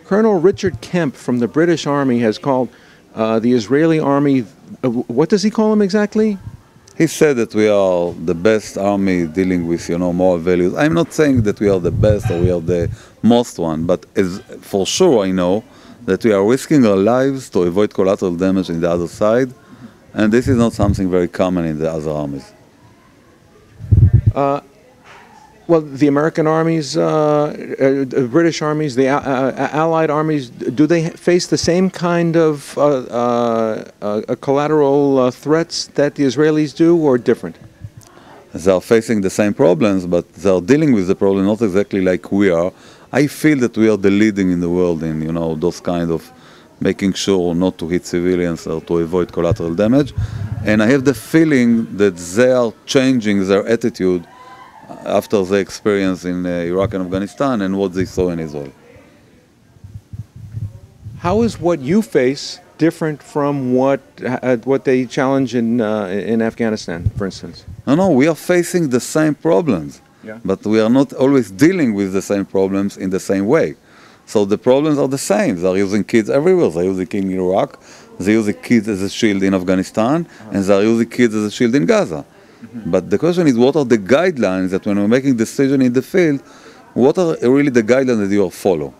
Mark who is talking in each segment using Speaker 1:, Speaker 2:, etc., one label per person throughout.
Speaker 1: Colonel Richard Kemp from the British Army has called the Israeli army, what does he call them exactly?
Speaker 2: He said that we are the best army dealing with, moral values. I'm not saying that we are the best or we are the most one, but for sure I know that we are risking our lives to avoid collateral damage in the other side, and this is not something very common in the other armies.
Speaker 1: Well, the American armies, the British armies, the Allied armies, do they face the same kind of collateral threats that the Israelis do, or different?
Speaker 2: They are facing the same problems, but they are dealing with the problem not exactly like we are. I feel that we are the leading in the world in, those kind of making sure not to hit civilians or to avoid collateral damage. And I have the feeling that they are changing their attitude after the experience in Iraq and Afghanistan and what they saw in Israel.
Speaker 1: How is what you face different from what they challenge in Afghanistan, for instance?
Speaker 2: No, we are facing the same problems, but we are not always dealing with the same problems in the same way. So the problems are the same. They are using kids everywhere. They are using kids in Iraq, they use kids as a shield in Afghanistan, and they are using kids as a shield in Gaza. But the question is, what are the guidelines that when we're making decisions in the field, what are really the guidelines that you follow?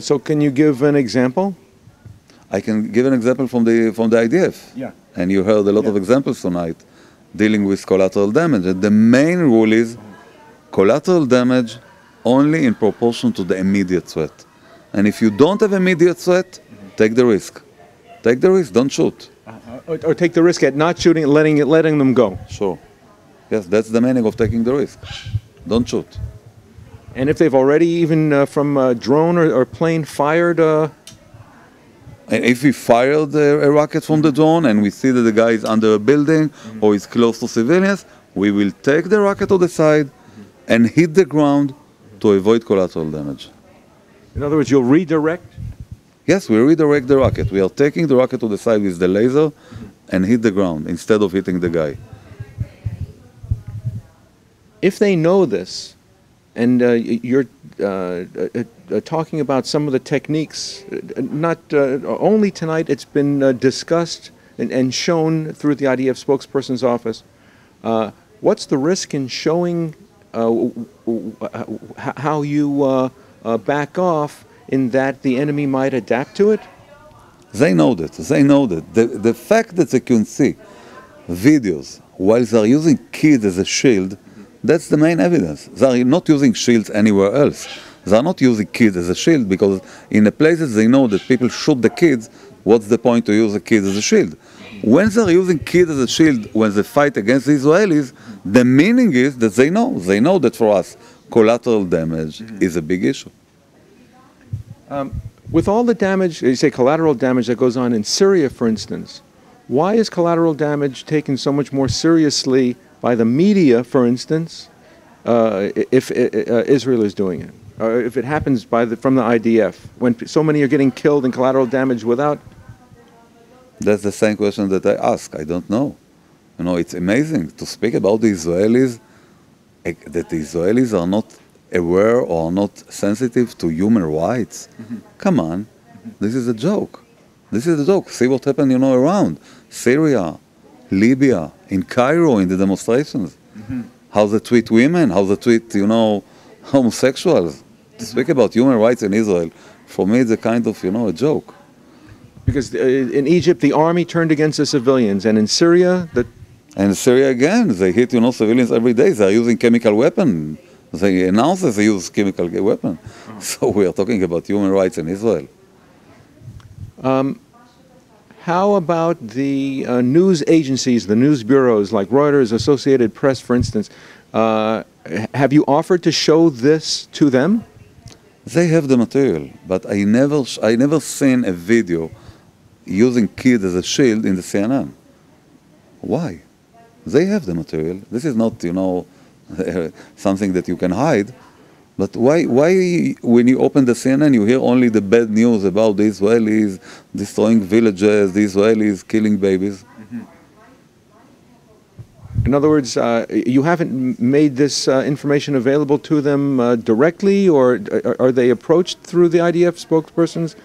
Speaker 1: So can you give an example?
Speaker 2: I can give an example from the IDF.
Speaker 1: Yeah.
Speaker 2: And you heard a lot of examples tonight dealing with collateral damage. And the main rule is collateral damage only in proportion to the immediate threat. And if you don't have immediate threat, take the risk. Take the risk, don't shoot.
Speaker 1: Or take the risk at not shooting and letting them go.
Speaker 2: Sure. Yes, that's the meaning of taking the risk. Don't shoot.
Speaker 1: And if they've already even from a drone or plane fired...
Speaker 2: And if we fired a rocket from the drone and we see that the guy is under a building or is close to civilians, we will take the rocket to the side and hit the ground to avoid collateral damage.
Speaker 1: In other words, you'll redirect?
Speaker 2: Yes, we redirect the rocket. We are taking the rocket to the side with the laser and hit the ground instead of hitting the guy.
Speaker 1: If they know this, and you're talking about some of the techniques, not only tonight, it's been discussed and shown through the IDF spokesperson's office. What's the risk in showing how you back off in that the enemy might adapt to it?
Speaker 2: They know that. They know that. The fact that they can see videos while they are using kids as a shield, that's the main evidence. They are not using shields anywhere else. They are not using kids as a shield because in the places they know that people shoot the kids, what's the point to use the kids as a shield? When they are using kids as a shield when they fight against the Israelis, the meaning is that they know that for us collateral damage is a big issue.
Speaker 1: With all the damage, you say collateral damage that goes on in Syria, for instance, why is collateral damage taken so much more seriously by the media, for instance, if Israel is doing it? Or if it happens from the IDF, when so many are getting killed and collateral damage without?
Speaker 2: That's the same question that I ask. I don't know. It's amazing to speak about the Israelis, that the Israelis are not aware or not sensitive to human rights. Come on, this is a joke. This is a joke. See what happened, around Syria, Libya, in Cairo, in the demonstrations. How they treat women, how they treat, homosexuals. To speak about human rights in Israel, for me, it's a kind of, a joke.
Speaker 1: Because in Egypt, the army turned against the civilians, and in Syria,
Speaker 2: And in Syria again, they hit, civilians every day. They are using chemical weapons. They announce that they use chemical weapons. So we are talking about human rights in Israel.
Speaker 1: How about the news agencies, the news bureaus like Reuters, Associated Press, for instance? Have you offered to show this to them?
Speaker 2: They have the material, but I never seen a video using kids as a shield in the CNN. Why? They have the material. This is not, something that you can hide. But why when you open the CNN, you hear only the bad news about the Israelis destroying villages, the Israelis killing babies?
Speaker 1: In other words, you haven't made this information available to them directly, or are they approached through the IDF spokesperson's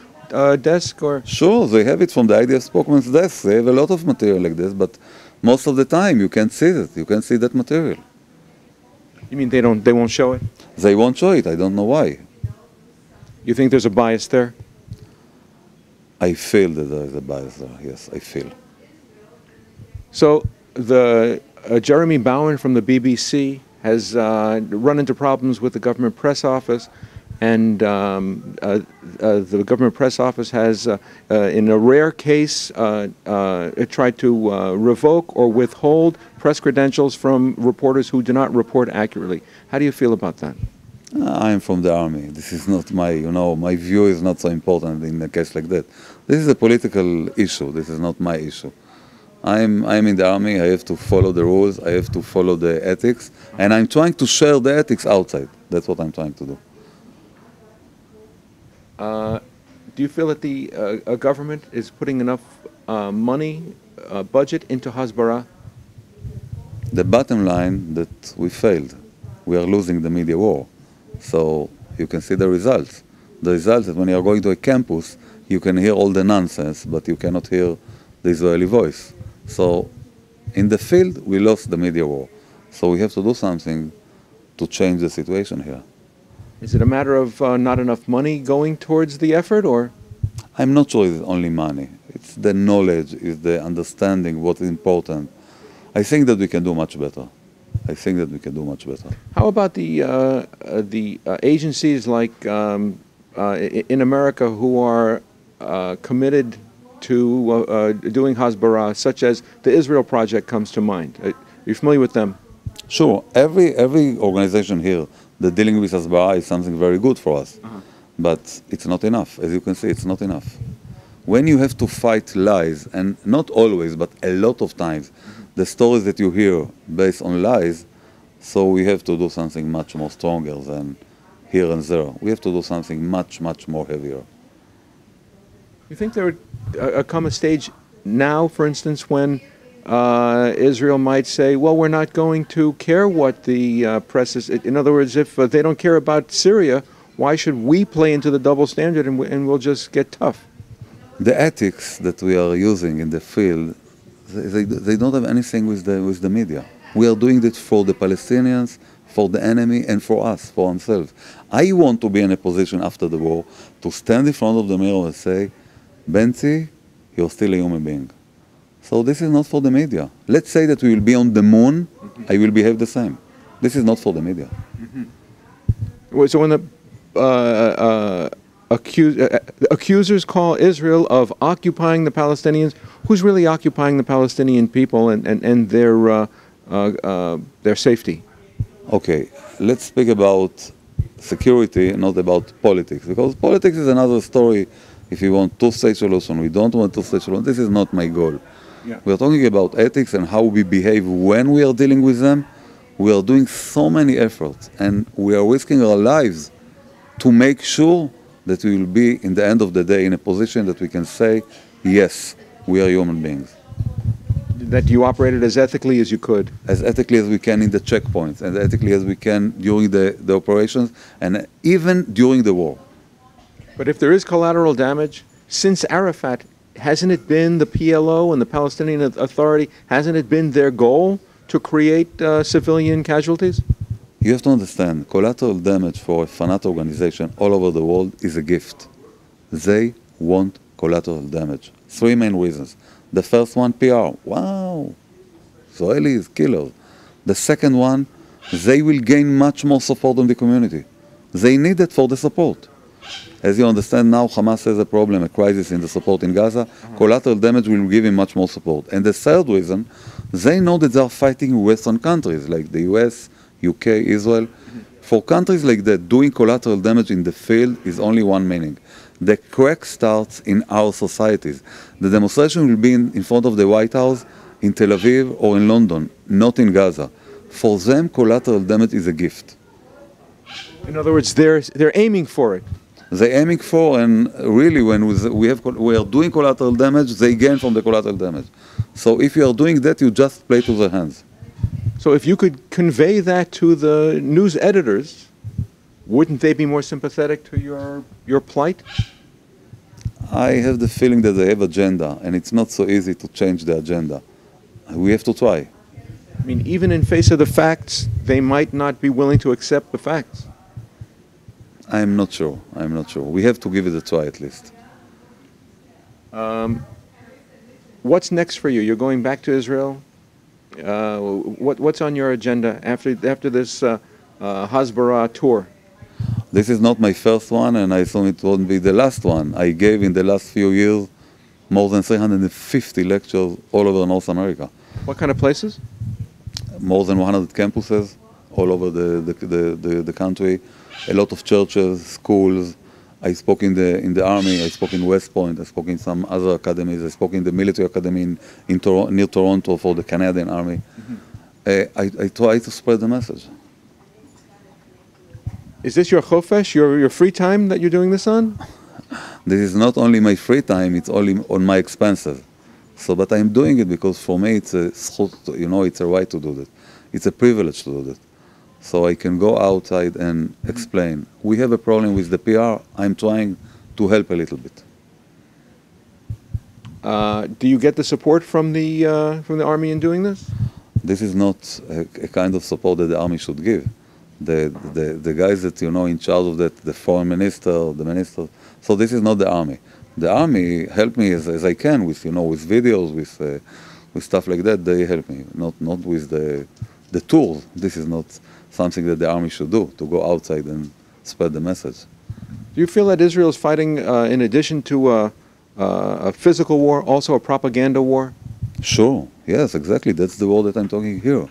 Speaker 1: desk? Or
Speaker 2: Sure, they have it from the IDF spokesman's desk. They have a lot of material like this, but most of the time you can't see it. You can't see that material.
Speaker 1: you mean they won't show it?
Speaker 2: They won't show it. I don't know why.
Speaker 1: You think there's a bias there?
Speaker 2: I feel that there is a bias there. Yes, I feel.
Speaker 1: So the Jeremy Bowen from the BBC has run into problems with the government press office, and the government press office has, in a rare case, tried to revoke or withhold press credentials from reporters who do not report accurately. How do you feel about that?
Speaker 2: I am from the army. This is not my, my view is not so important in a case like that. This is a political issue. This is not my issue. I'm in the army. I have to follow the rules. I have to follow the ethics. And I'm trying to share the ethics outside. That's what I'm trying to do.
Speaker 1: Do you feel that the government is putting enough money, budget into Hasbara?
Speaker 2: The bottom line that we failed. We are losing the media war. So you can see the results. The results is when you are going to a campus, you can hear all the nonsense, but you cannot hear the Israeli voice. So in the field, we lost the media war. So we have to do something to change the situation here.
Speaker 1: Is it a matter of not enough money going towards the effort, or?
Speaker 2: I'm not sure it's only money. It's the knowledge, it's the understanding what is important. I think that we can do much better. I think that we can do much better.
Speaker 1: How about the agencies like in America who are committed to doing Hasbara, such as the Israel Project comes to mind? Are you familiar with them?
Speaker 2: Sure. Every organization here that dealing with Hasbara is something very good for us. But it's not enough. As you can see, it's not enough. When you have to fight lies, and not always, but a lot of times, the stories that you hear based on lies, so we have to do something much more stronger than here and there. We have to do something much, much more heavier.
Speaker 1: You think there would come a stage now, for instance, when Israel might say, well, we're not going to care what the press is. In other words, if they don't care about Syria, why should we play into the double standard and we'll just get tough?
Speaker 2: The ethics that we are using in the field, they don't have anything with the media. We are doing it for the Palestinians, for the enemy, and for us, for ourselves. I want to be in a position after the war to stand in front of the mirror and say, Benzi, you're still a human being. So this is not for the media. Let's say that we will be on the moon, I will behave the same. This is not for the media.
Speaker 1: So when the accusers call Israel of occupying the Palestinians, who's really occupying the Palestinian people and their safety?
Speaker 2: Okay, let's speak about security, not about politics, because politics is another story. If you want two-state solution, we don't want two-state solution. This is not my goal.
Speaker 1: Yeah.
Speaker 2: We are talking about ethics and how we behave when we are dealing with them. We are doing so many efforts, and we are risking our lives to make sure that we will be, in the end of the day, in a position that we can say, yes, we are human beings.
Speaker 1: That you operated as ethically as you could?
Speaker 2: As ethically as we can in the checkpoints, and ethically as we can during the operations, and even during the war.
Speaker 1: But if there is collateral damage, since Arafat, hasn't it been the PLO and the Palestinian Authority, hasn't it been their goal to create civilian casualties?
Speaker 2: You have to understand, collateral damage for a fanatic organization all over the world is a gift. They want collateral damage. Three main reasons. The first one, PR. Wow, Israelis, killers. The second one, they will gain much more support in the community. They need it for the support. As you understand now, Hamas has a problem, a crisis in the support in Gaza. Collateral damage will give him much more support. And the third reason, they know that they are fighting Western countries like the US, UK, Israel. For countries like that, doing collateral damage in the field is only one meaning. The crack starts in our societies. The demonstration will be in front of the White House, in Tel Aviv or in London, not in Gaza. For them, collateral damage is a gift.
Speaker 1: In other words, they're aiming for it.
Speaker 2: They're aiming for, and really when we are doing collateral damage, they gain from the collateral damage. So if you are doing that, you just play to their hands.
Speaker 1: So if you could convey that to the news editors, wouldn't they be more sympathetic to your plight?
Speaker 2: I have the feeling that they have agenda, and it's not so easy to change the agenda. We have to try.
Speaker 1: I mean, even in face of the facts, they might not be willing to accept the facts.
Speaker 2: I'm not sure. I'm not sure. We have to give it a try at least.
Speaker 1: What's next for you? You're going back to Israel? What's on your agenda after this Hasbara tour?
Speaker 2: This is not my first one, and I assume it won't be the last one. I gave in the last few years more than 350 lectures all over North America.
Speaker 1: What kind of places?
Speaker 2: More than 100 campuses all over the country. A lot of churches, schools. I spoke in the army. I spoke in West Point. I spoke in some other academies. I spoke in the military academy near Toronto for the Canadian Army. Mm-hmm. I try to spread the message.
Speaker 1: Is this your chofesh, your free time that you're doing this on?
Speaker 2: This is not only my free time, it's only on my expenses. So, but I'm doing it because for me it's a it's a right to do that. It's a privilege to do that. So I can go outside and explain. We have a problem with the PR. I'm trying to help a little bit.
Speaker 1: Do you get the support from the army in doing this?
Speaker 2: This is not a kind of support that the army should give. The guys that in charge of that, the foreign minister, the minister. So this is not the army. The army help me as I can with with videos, with stuff like that. They help me, not with the tools. This is not something that the army should do, to go outside and spread the message.
Speaker 1: Do you feel that Israel is fighting, in addition to a physical war, also a propaganda war?
Speaker 2: Sure. Yes, exactly. That's the war that I'm talking here.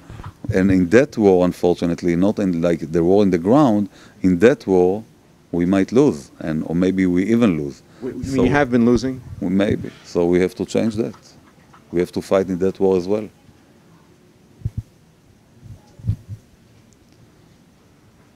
Speaker 2: And in that war, unfortunately, not in like the war in the ground, in that war, we might lose, or maybe we even lose.
Speaker 1: You mean you have been losing?
Speaker 2: Maybe. So we have to change that. We have to fight in that war as well.